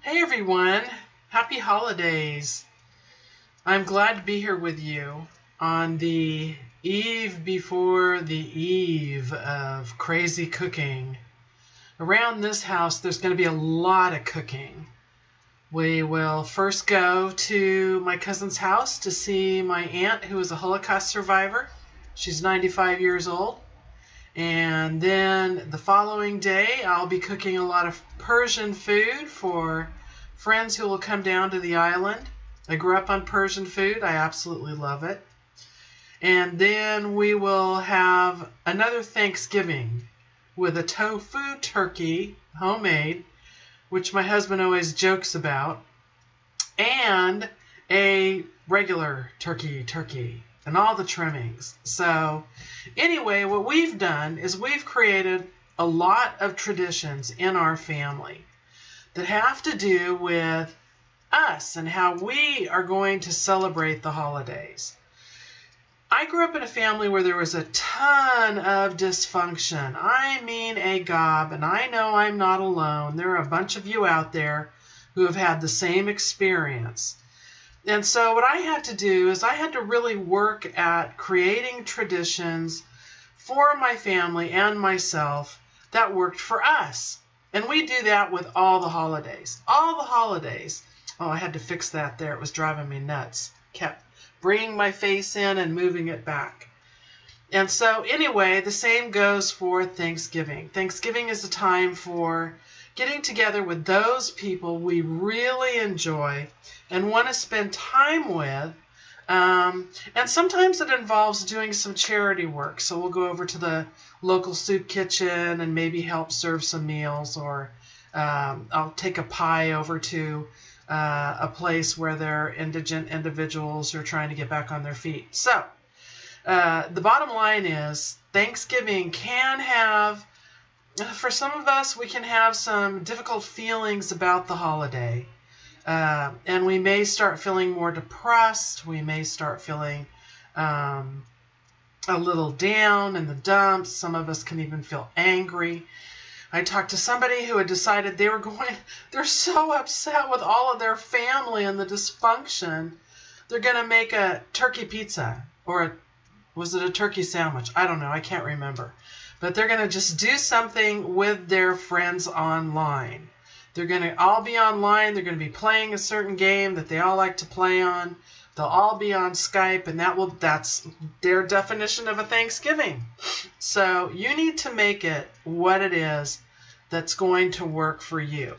Hey everyone, happy holidays. I'm glad to be here with you on the eve before the eve of crazy cooking. Around this house, there's going to be a lot of cooking. We will first go to my cousin's house to see my aunt, who is a Holocaust survivor. She's 95 years old. And then the following day, I'll be cooking a lot of Persian food for friends who will come down to the island. I grew up on Persian food. I absolutely love it. And then we will have another Thanksgiving with a tofu turkey, homemade, which my husband always jokes about, and a regular turkey, and all the trimmings. So anyway, what we've done is we've created a lot of traditions in our family that have to do with us and how we are going to celebrate the holidays. I grew up in a family where there was a ton of dysfunction. I mean a gob, and I know I'm not alone. There are a bunch of you out there who have had the same experience. And so what I had to do is I had to really work at creating traditions for my family and myself that worked for us. And we do that with all the holidays. All the holidays. Oh, I had to fix that there. It was driving me nuts. Kept bringing my face in and moving it back. And so anyway, the same goes for Thanksgiving. Thanksgiving is a time for getting together with those people we really enjoy and want to spend time with. And sometimes it involves doing some charity work. So we'll go over to the local soup kitchen and maybe help serve some meals, or I'll take a pie over to a place where there are indigent individuals who are trying to get back on their feet. So the bottom line is Thanksgiving can have, for some of us, we can have some difficult feelings about the holiday. And we may start feeling more depressed. We may start feeling a little down in the dumps. Some of us can even feel angry. I talked to somebody who had decided they're so upset with all of their family and the dysfunction, they're going to make a turkey pizza, or was it a turkey sandwich? I don't know. I can't remember. But they're going to just do something with their friends online. They're going to all be online. They're going to be playing a certain game that they all like to play on. They'll all be on Skype, and that's their definition of a Thanksgiving. So you need to make it what it is that's going to work for you.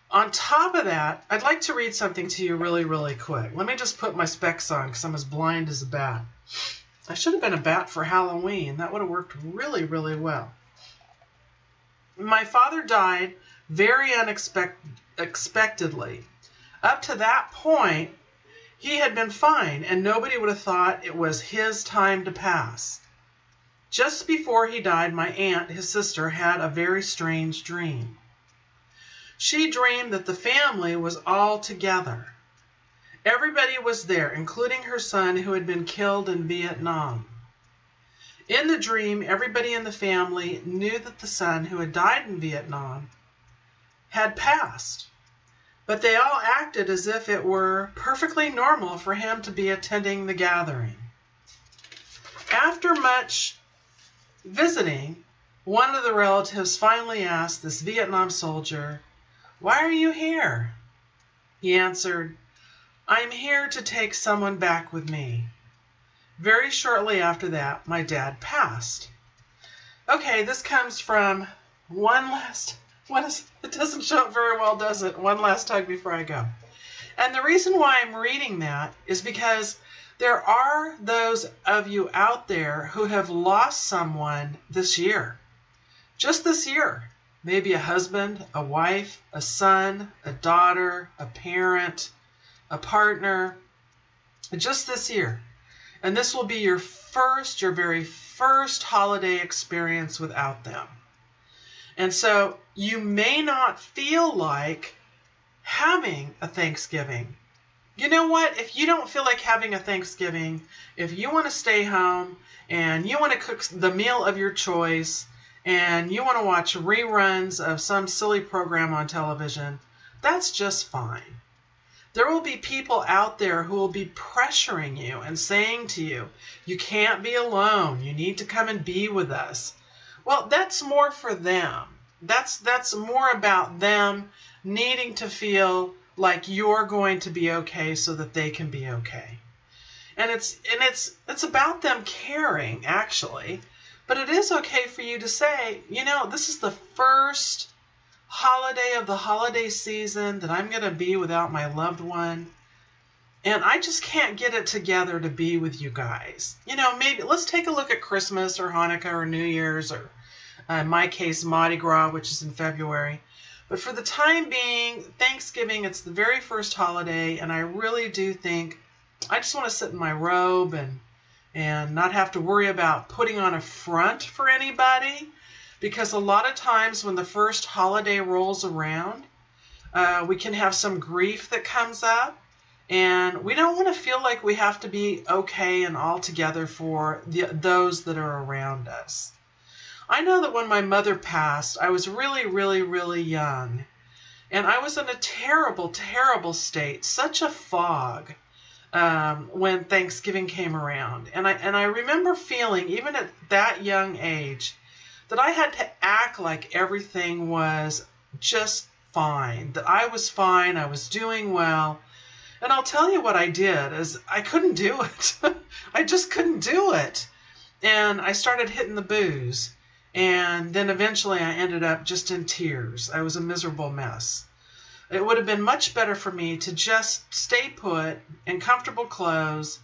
On top of that, I'd like to read something to you really, really quick. Let me just put my specs on because I'm as blind as a bat. I should have been a bat for Halloween. That would have worked really, really well. My father died very unexpectedly. Up to that point, he had been fine, and nobody would have thought it was his time to pass. Just before he died, my aunt, his sister, had a very strange dream. She dreamed that the family was all together. Everybody was there, including her son who had been killed in Vietnam. In the dream, everybody in the family knew that the son who had died in Vietnam had passed, but they all acted as if it were perfectly normal for him to be attending the gathering. After much visiting, one of the relatives finally asked this Vietnam soldier, "Why are you here?" He answered, "I'm here to take someone back with me." Very shortly after that, my dad passed. Okay, this comes from it doesn't show up very well, does it? One last time before I go. And the reason why I'm reading that is because there are those of you out there who have lost someone this year. Just this year. Maybe a husband, a wife, a son, a daughter, a parent, a partner. Just this year. And this will be your very first holiday experience without them. And so you may not feel like having a Thanksgiving. You know what? If you don't feel like having a Thanksgiving, if you want to stay home and you want to cook the meal of your choice and you want to watch reruns of some silly program on television, That's just fine. There will be people out there who will be pressuring you and saying to you, you can't be alone. You need to come and be with us. Well, that's more for them. That's more about them needing to feel like you're going to be okay so that they can be okay. And it's about them caring, actually. But it is okay for you to say, this is the first holiday of the holiday season that I'm going to be without my loved one. And I just can't get it together to be with you guys. Maybe let's take a look at Christmas or Hanukkah or New Year's or, in my case, Mardi Gras, which is in February. But for the time being, Thanksgiving, it's the very first holiday, and I really do think I just want to sit in my robe and not have to worry about putting on a front for anybody. Because a lot of times when the first holiday rolls around, we can have some grief that comes up. And we don't want to feel like we have to be okay and all together for those that are around us. I know that when my mother passed, I was really, really, really young. And I was in a terrible, terrible state, such a fog when Thanksgiving came around. And I remember feeling, even at that young age, that I had to act like everything was just fine, that I was fine, I was doing well. And I'll tell you what I did is I couldn't do it. I just couldn't do it. And I started hitting the booze. And then eventually I ended up just in tears. I was a miserable mess. It would have been much better for me to just stay put in comfortable clothes,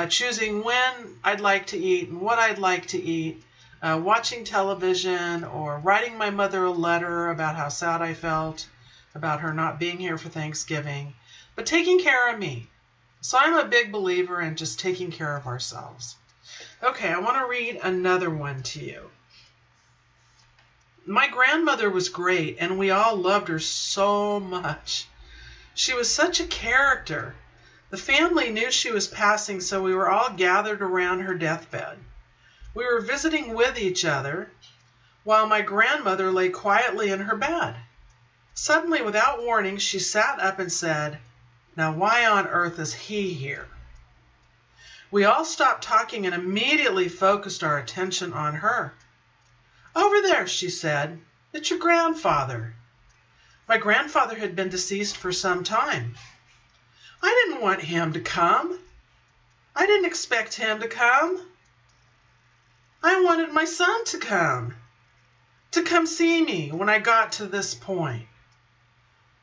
choosing when I'd like to eat and what I'd like to eat, watching television or writing my mother a letter about how sad I felt about her not being here for Thanksgiving, but taking care of me. So I'm a big believer in just taking care of ourselves. Okay, I want to read another one to you. My grandmother was great, and we all loved her so much. She was such a character. The family knew she was passing, so we were all gathered around her deathbed. We were visiting with each other while my grandmother lay quietly in her bed. Suddenly, without warning, she sat up and said, "Now why on earth is he here?" We all stopped talking and immediately focused our attention on her. "Over there," she said, "it's your grandfather." My grandfather had been deceased for some time. I didn't want him to come. I didn't expect him to come. I wanted my son to come see me when I got to this point.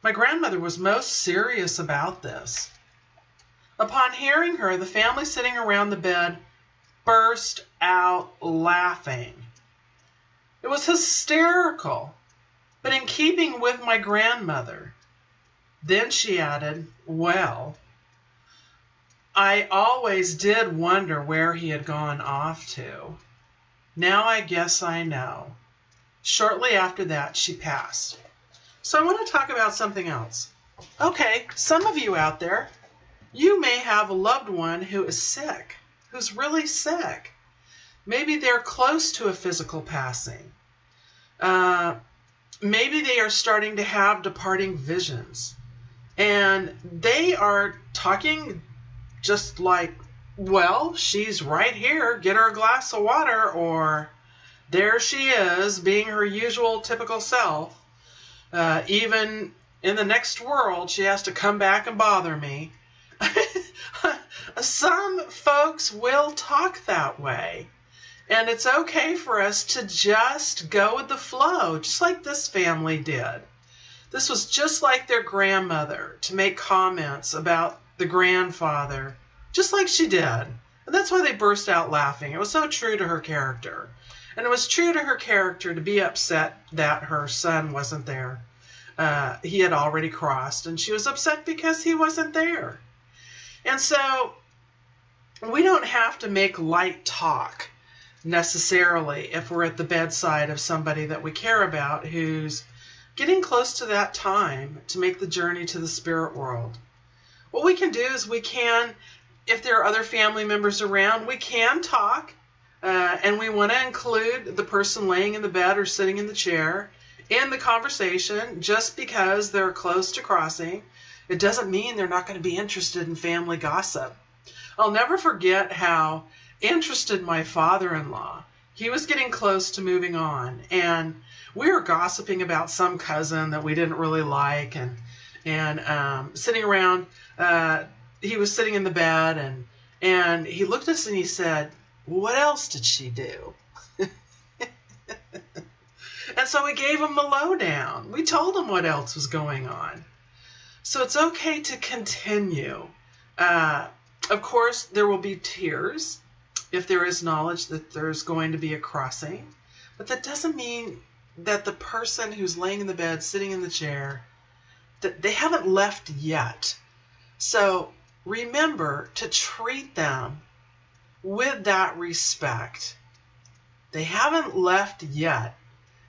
My grandmother was most serious about this. Upon hearing her, the family sitting around the bed burst out laughing. It was hysterical, but in keeping with my grandmother. Then she added, "Well, I always did wonder where he had gone off to. Now I guess I know." Shortly after that, she passed. So I want to talk about something else. Okay, some of you out there, you may have a loved one who is sick, who's really sick. Maybe they're close to a physical passing. Maybe they are starting to have departing visions. And they are talking just like, well, she's right here, get her a glass of water, or there she is, being her usual typical self. Even in the next world, she has to come back and bother me. Some folks will talk that way. And it's okay for us to just go with the flow, just like this family did. This was just like their grandmother, to make comments about the grandfather, just like she did. And that's why they burst out laughing. It was so true to her character. And it was true to her character to be upset that her son wasn't there. He had already crossed, and she was upset because he wasn't there. And so we don't have to make light talk necessarily if we're at the bedside of somebody that we care about who's getting close to that time to make the journey to the spirit world. What we can do is we can, if there are other family members around, we can talk, and we want to include the person laying in the bed or sitting in the chair in the conversation. Just because they're close to crossing, it doesn't mean they're not going to be interested in family gossip. I'll never forget how interested my father-in-law. He was getting close to moving on, and we were gossiping about some cousin that we didn't really like, and sitting around. He was sitting in the bed, and he looked at us and he said, "What else did she do?" And so we gave him the lowdown. We told him what else was going on. So it's okay to continue. Of course, there will be tears if there is knowledge that there's going to be a crossing. But that doesn't mean that the person who's laying in the bed, sitting in the chair, that they haven't left yet. So remember to treat them with that respect. They haven't left yet.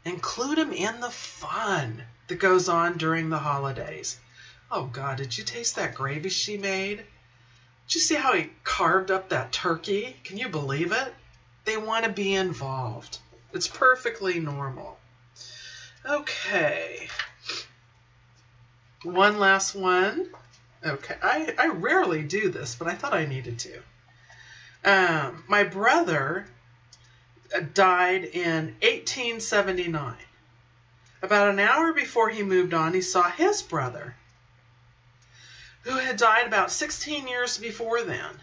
Include them in the fun that goes on during the holidays. Oh God, did you taste that gravy she made? Did you see how he carved up that turkey? Can you believe it? They want to be involved. It's perfectly normal. Okay. One last one. Okay, I rarely do this, but I thought I needed to. My brother died in 1879. About an hour before he moved on, he saw his brother, who had died about 16 years before then.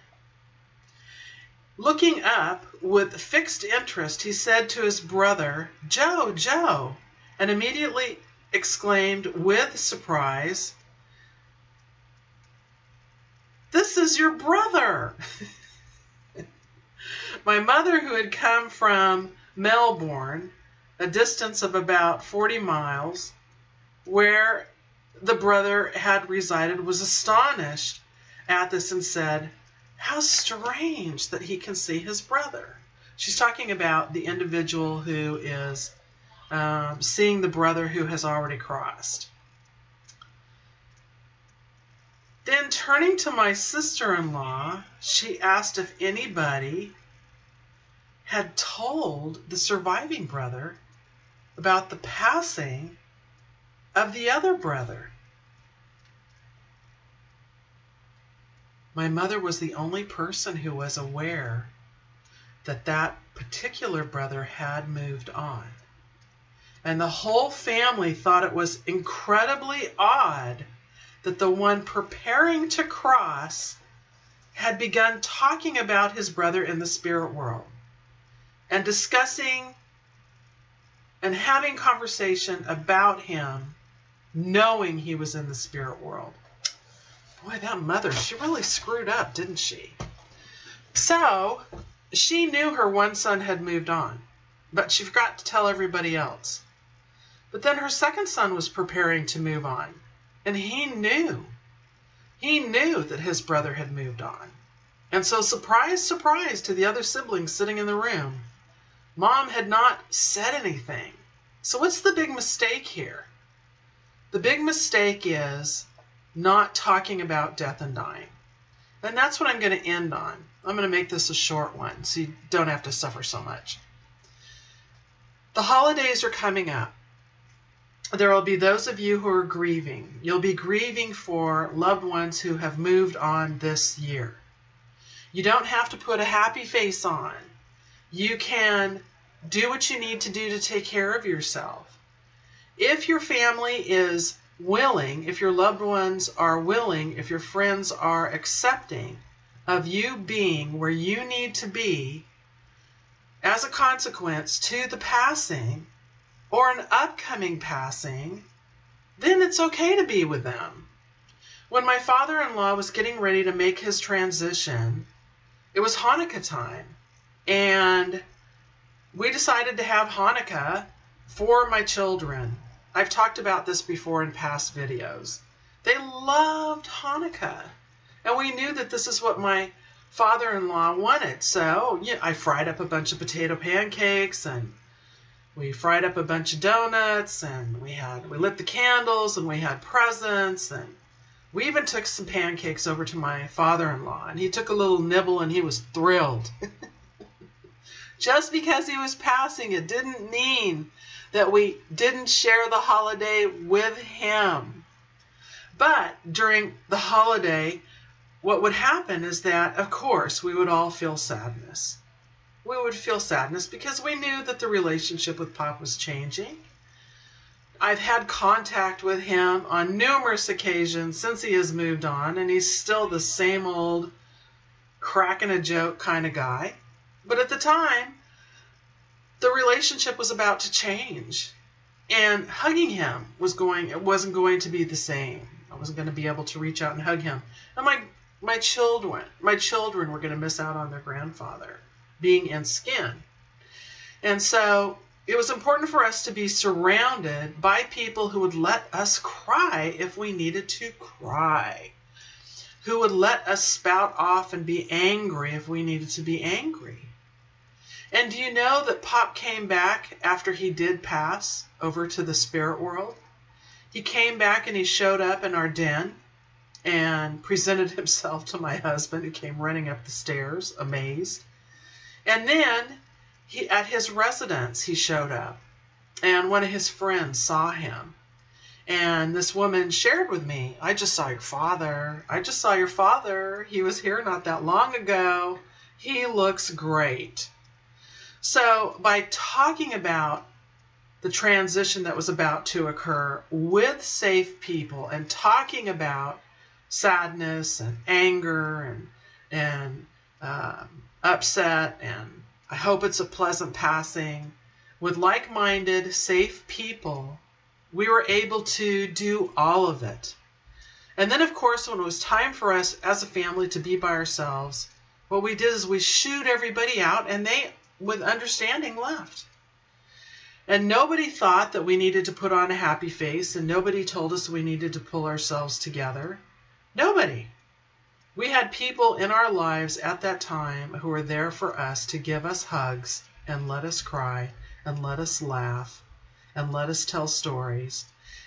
Looking up with fixed interest, he said to his brother, "Joe, Joe," and immediately exclaimed with surprise, "This is your brother." My mother, who had come from Melbourne, a distance of about 40 miles, where the brother had resided, was astonished at this and said, "How strange that he can see his brother." She's talking about the individual who is seeing the brother who has already crossed. Then turning to my sister-in-law, she asked if anybody had told the surviving brother about the passing of the other brother. My mother was the only person who was aware that that particular brother had moved on. And the whole family thought it was incredibly odd that the one preparing to cross had begun talking about his brother in the spirit world and discussing and having conversation about him, knowing he was in the spirit world. Boy, that mother, she really screwed up, didn't she? So she knew her one son had moved on, but she forgot to tell everybody else. But then her second son was preparing to move on, and he knew that his brother had moved on. And so, surprise, surprise to the other siblings sitting in the room, Mom had not said anything. So what's the big mistake here? The big mistake is not talking about death and dying. And that's what I'm going to end on. I'm going to make this a short one so you don't have to suffer so much. The holidays are coming up. There will be those of you who are grieving. You'll be grieving for loved ones who have moved on this year. You don't have to put a happy face on. You can do what you need to do to take care of yourself. If your family is willing, if your loved ones are willing, if your friends are accepting of you being where you need to be as a consequence to the passing or an upcoming passing, then it's okay to be with them. When my father-in-law was getting ready to make his transition, it was Hanukkah time, and we decided to have Hanukkah for my children. I've talked about this before in past videos. They loved Hanukkah, and we knew that this is what my father-in-law wanted. So yeah, I fried up a bunch of potato pancakes, and we fried up a bunch of donuts, and we lit the candles, and we had presents, and we even took some pancakes over to my father-in-law, and he took a little nibble, and he was thrilled. Just because he was passing, it didn't mean that we didn't share the holiday with him. But during the holiday, what would happen is that, of course, we would all feel sadness. We would feel sadness because we knew that the relationship with Pop was changing. I've had contact with him on numerous occasions since he has moved on, and he's still the same old cracking a joke kind of guy. But at the time, the relationship was about to change, and hugging him wasn't going to be the same. I wasn't going to be able to reach out and hug him. And my children were going to miss out on their grandfather being in skin. And so it was important for us to be surrounded by people who would let us cry if we needed to cry, who would let us spout off and be angry if we needed to be angry. And do you know that Pop came back after he did pass over to the spirit world? He came back and he showed up in our den and presented himself to my husband, who came running up the stairs, amazed. And then at his residence, he showed up, and one of his friends saw him. And this woman shared with me, I just saw your father. I just saw your father. He was here not that long ago. He looks great. So by talking about the transition that was about to occur with safe people and talking about sadness and anger and upset and I hope it's a pleasant passing with like-minded, safe people, we were able to do all of it. And then, of course, when it was time for us as a family to be by ourselves, what we did is we shooed everybody out, and they, with understanding, left. And nobody thought that we needed to put on a happy face, and nobody told us we needed to pull ourselves together. Nobody. We had people in our lives at that time who were there for us to give us hugs and let us cry and let us laugh and let us tell stories.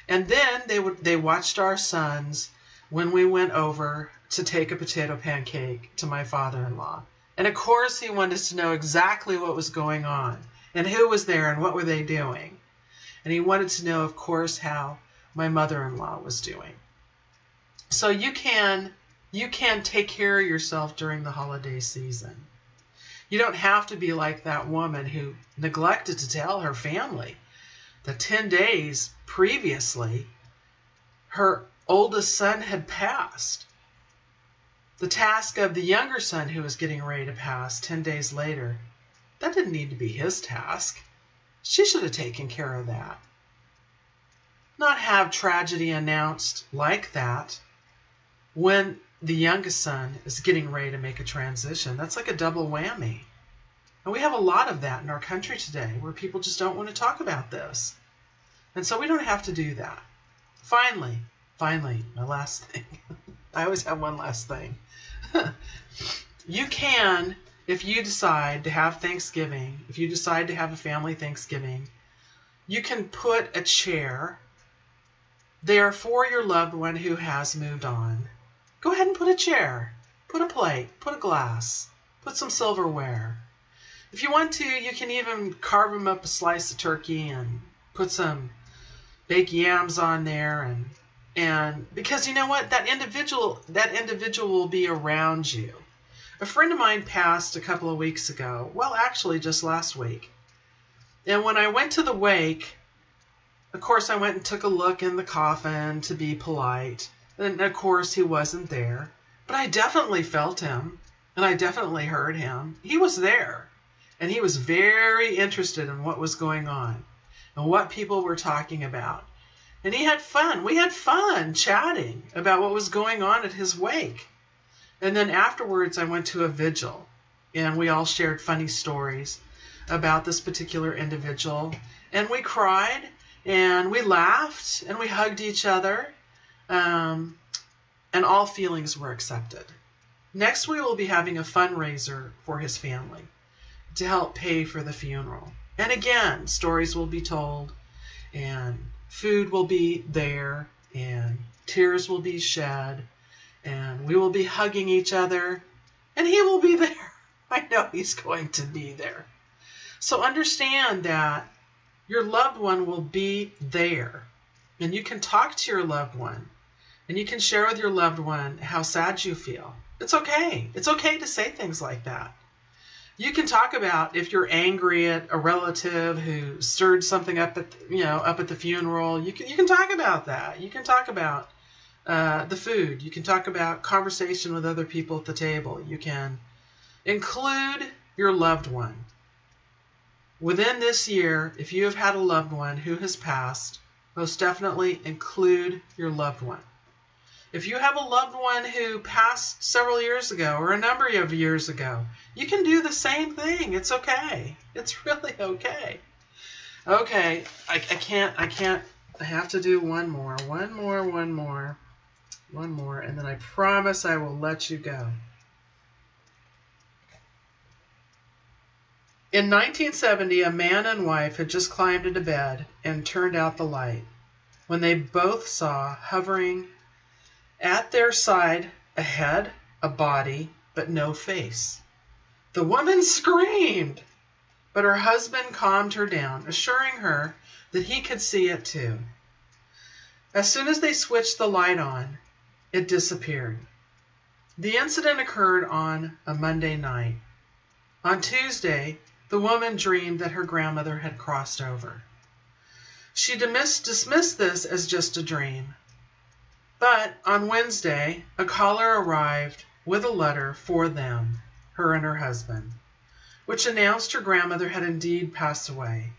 And then they watched our sons when we went over to take a potato pancake to my father-in-law. And of course he wanted to know exactly what was going on and who was there and what were they doing. And he wanted to know, of course, how my mother-in-law was doing. So you can take care of yourself during the holiday season. You don't have to be like that woman who neglected to tell her family that 10 days previously, her oldest son had passed. The task of the younger son who was getting ready to pass 10 days later, that didn't need to be his task. She should have taken care of that. Not have tragedy announced like that when the youngest son is getting ready to make a transition. That's like a double whammy. And we have a lot of that in our country today where people just don't want to talk about this. And so we don't have to do that. Finally, my last thing. I always have one last thing. You can, if you decide to have Thanksgiving, if you decide to have a family Thanksgiving, you can put a chair there for your loved one who has moved on. Go ahead and put a chair, put a plate, put a glass, put some silverware. If you want to, you can even carve them up a slice of turkey and put some baked yams on there. And because you know what? That individual will be around you. A friend of mine passed a couple of weeks ago. Well, actually, just last week. And when I went to the wake, of course, I went and took a look in the coffin to be polite. And of course, he wasn't there. But I definitely felt him. And I definitely heard him. He was there. And he was very interested in what was going on and what people were talking about. And he had fun. We had fun chatting about what was going on at his wake. And then afterwards, I went to a vigil. And we all shared funny stories about this particular individual. And we cried. And we laughed. And we hugged each other. And all feelings were accepted. Next, we will be having a fundraiser for his family to help pay for the funeral. And again, stories will be told, and food will be there, and tears will be shed, and we will be hugging each other, and he will be there. I know he's going to be there. So understand that your loved one will be there, and you can talk to your loved one, and you can share with your loved one how sad you feel. It's okay. It's okay to say things like that. You can talk about if you're angry at a relative who stirred something up at the funeral. You can talk about that. You can talk about the food. You can talk about conversation with other people at the table. You can include your loved one. Within this year, if you have had a loved one who has passed, most definitely include your loved one. If you have a loved one who passed several years ago or a number of years ago, you can do the same thing. It's okay. It's really okay. Okay, I can't. I have to do one more, and then I promise I will let you go. In 1970, a man and wife had just climbed into bed and turned out the light when they both saw hovering at their side a head, a body, but no face. The woman screamed, but her husband calmed her down, assuring her that he could see it too. As soon as they switched the light on, it disappeared. The incident occurred on a Monday night. On Tuesday, the woman dreamed that her grandmother had crossed over. She dismissed this as just a dream. But on Wednesday, a caller arrived with a letter for them, her and her husband, which announced her grandmother had indeed passed away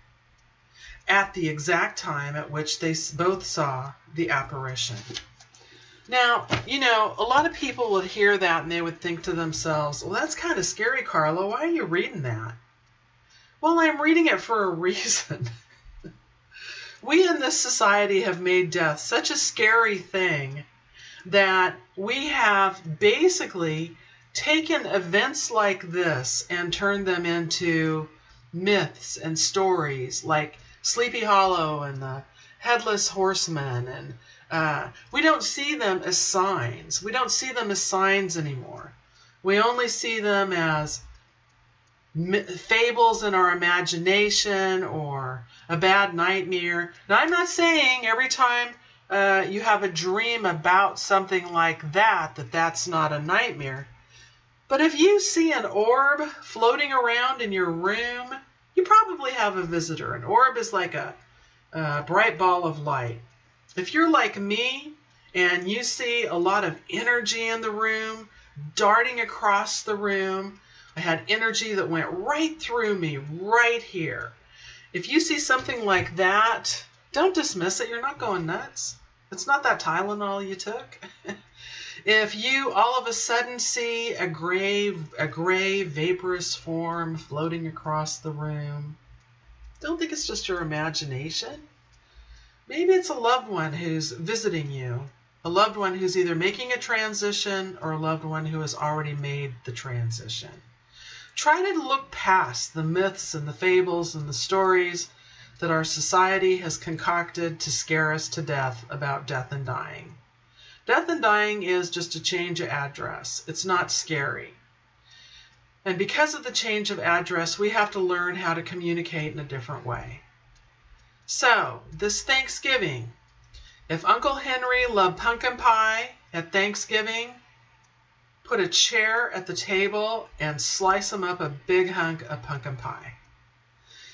at the exact time at which they both saw the apparition. Now, a lot of people would hear that and they would think to themselves, well, that's kind of scary, Carla. Why are you reading that? Well, I'm reading it for a reason. We in this society have made death such a scary thing that we have basically taken events like this and turned them into myths and stories like Sleepy Hollow and the Headless Horseman. And we don't see them as signs. We don't see them as signs anymore. We only see them as fables in our imagination or a bad nightmare. Now, I'm not saying every time you have a dream about something like that, that's not a nightmare. But if you see an orb floating around in your room, you probably have a visitor. An orb is like a bright ball of light. If you're like me and you see a lot of energy in the room, darting across the room, I had energy that went right through me, right here. If you see something like that, don't dismiss it. You're not going nuts. It's not that Tylenol you took. If you all of a sudden see a gray vaporous form floating across the room, don't think it's just your imagination. Maybe it's a loved one who's visiting you, a loved one who's either making a transition or a loved one who has already made the transition. Try to look past the myths and the fables and the stories that our society has concocted to scare us to death about death and dying. Death and dying is just a change of address. It's not scary. And because of the change of address, we have to learn how to communicate in a different way. So, this Thanksgiving, if Uncle Henry loved pumpkin pie at Thanksgiving, put a chair at the table and slice him up a big hunk of pumpkin pie.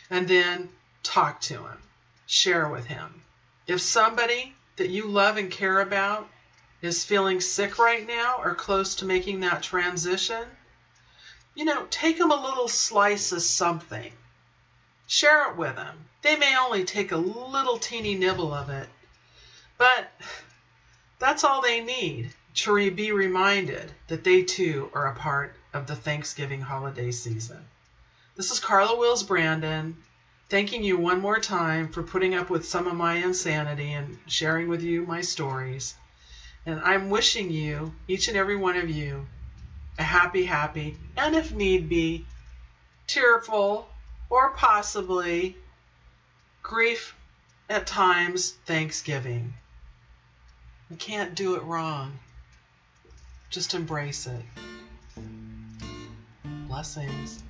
And then talk to him. Share with him. If somebody that you love and care about is feeling sick right now or close to making that transition, take them a little slice of something. Share it with them. They may only take a little teeny nibble of it, but that's all they need to be reminded that they too are a part of the Thanksgiving holiday season. This is Carla Wills Brandon, thanking you one more time for putting up with some of my insanity and sharing with you my stories. And I'm wishing you, each and every one of you, a happy, and if need be, tearful or possibly grief at times Thanksgiving. You can't do it wrong. Just embrace it. Blessings.